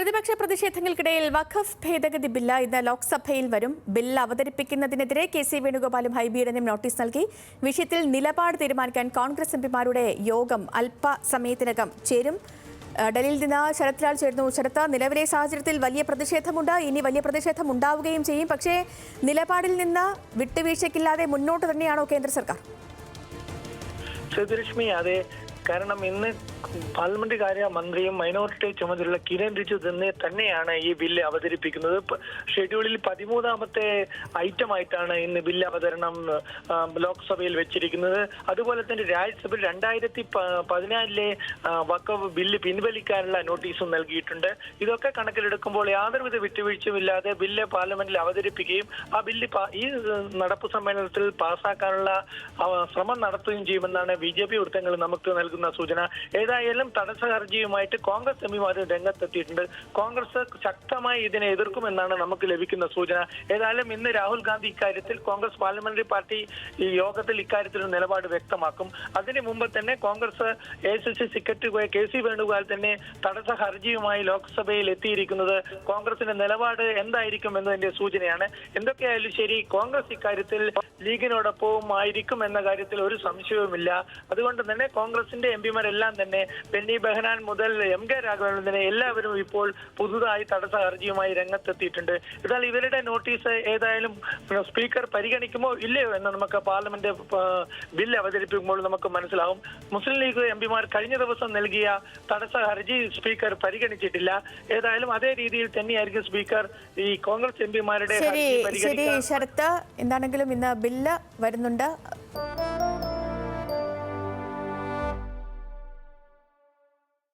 പ്രതിപക്ഷ പ്രതിഷേധങ്ങൾക്കിടയിൽ വഖഫ് ഭേദഗതി ബില്ല് ഇന്ന് ലോക്സഭയിൽ വരും. ബില്ല് അവതരിപ്പിക്കുന്നതിനെതിരെ കെ.സി. വേണുഗോപാലും ഹൈബീഡനും നോട്ടീസ് നൽകി. വിഷയത്തിൽ നിലപാട് തീരുമാനിക്കാൻ കോൺഗ്രസ് എംപിമാരുടെ യോഗം അല്പസമയത്തിനകം ചേരും. ഡൽഹിയിൽ നിന്ന് ശരത് ലാൽ ചേരുന്നു. ശരത്, നിലവിലെ സാഹചര്യത്തിൽ വലിയ പ്രതിഷേധമുണ്ട്, ഇനി വലിയ പ്രതിഷേധം ഉണ്ടാവുകയും ചെയ്യും. പക്ഷേ നിലപാടിൽ നിന്ന് വിട്ടുവീഴ്ചയ്ക്കില്ലാതെ മുന്നോട്ട് തന്നെയാണോ കേന്ദ്ര സർക്കാർ? അതെ, കാരണം ഇന്ന് പാർലമെന്റ് കാര്യ മന്ത്രിയും മൈനോറിറ്റി ചുമതലയുള്ള കിരൺ റിജിജു തന്നെയാണ് ഈ ബില്ല് അവതരിപ്പിക്കുന്നത്. ഷെഡ്യൂളിൽ 13ാമത്തെ ഐറ്റം ആയിട്ടാണ് ഇന്ന് ബില്ല് അവതരണം ലോക്സഭയിൽ വെച്ചിരിക്കുന്നത്. അതുപോലെ തന്നെ രാജ്യസഭയിൽ 2014 വഖഫ് ബില്ല് പിൻവലിക്കാനുള്ള നോട്ടീസും നൽകിയിട്ടുണ്ട്. ഇതൊക്കെ കണക്കിലെടുക്കുമ്പോൾ യാതൊരുവിധ വിട്ടുവീഴ്ചയുമില്ലാതെ ബില്ല് പാർലമെന്റിൽ അവതരിപ്പിക്കുകയും ആ ബില്ല് ഈ നടപ്പ് സമ്മേളനത്തിൽ പാസ്സാക്കാനുള്ള ശ്രമം നടത്തുകയും ചെയ്യുമെന്നാണ് BJP വൃത്തങ്ങൾ നമുക്ക് നൽകുന്ന സൂചന. ഏതായാലും തടസ്സ ഹർജിയുമായിട്ട് കോൺഗ്രസ് എംപിമാർ രംഗത്തെത്തിയിട്ടുണ്ട്. കോൺഗ്രസ് ശക്തമായി ഇതിനെ എതിർക്കുമെന്നാണ് നമുക്ക് ലഭിക്കുന്ന സൂചന. ഏതായാലും ഇന്ന് രാഹുൽ ഗാന്ധി ഇക്കാര്യത്തിൽ കോൺഗ്രസ് പാർലമെന്ററി പാർട്ടി ഈ യോഗത്തിൽ ഇക്കാര്യത്തിൽ ഒരു നിലപാട് വ്യക്തമാക്കും. അതിനു മുമ്പ് തന്നെ Congress AICC secretary K C. Venugopal തന്നെ തടസ്സ ഹർജിയുമായി ലോക്സഭയിൽ എത്തിയിരിക്കുന്നത് കോൺഗ്രസിന്റെ നിലപാട് എന്തായിരിക്കും എന്നതിന്റെ സൂചനയാണ്. എന്തൊക്കെയായാലും ശരി, കോൺഗ്രസ് ഇക്കാര്യത്തിൽ ലീഗിനോടൊപ്പവും ആയിരിക്കും എന്ന കാര്യത്തിൽ ഒരു സംശയവുമില്ല. അതുകൊണ്ട് തന്നെ കോൺഗ്രസിന്റെ എംപിമാരെല്ലാം തന്നെ ബെന്നി ബെഹനാൻ മുതൽ MK രാഘവൻ എല്ലാവരും ഇപ്പോൾ പുതുതായി തടസ്സ ഹർജിയുമായി രംഗത്തെത്തിയിട്ടുണ്ട്. എന്നാൽ ഇവരുടെ നോട്ടീസ് ഏതായാലും സ്പീക്കർ പരിഗണിക്കുമോ ഇല്ലയോ എന്ന് നമുക്ക് പാർലമെന്റ് ബില്ല് അവതരിപ്പിക്കുമ്പോൾ നമുക്ക് മനസ്സിലാവും. മുസ്ലിം ലീഗ് എംപിമാർ കഴിഞ്ഞ ദിവസം നൽകിയ തടസ്സ ഹർജി സ്പീക്കർ പരിഗണിച്ചിട്ടില്ല. ഏതായാലും അതേ രീതിയിൽ തന്നെയായിരിക്കും സ്പീക്കർ ഈ കോൺഗ്രസ് എംപിമാരുടെ ശരത്ത്, എന്താണെങ്കിലും ഇന്ന് ബില്ല് വരുന്നുണ്ട്.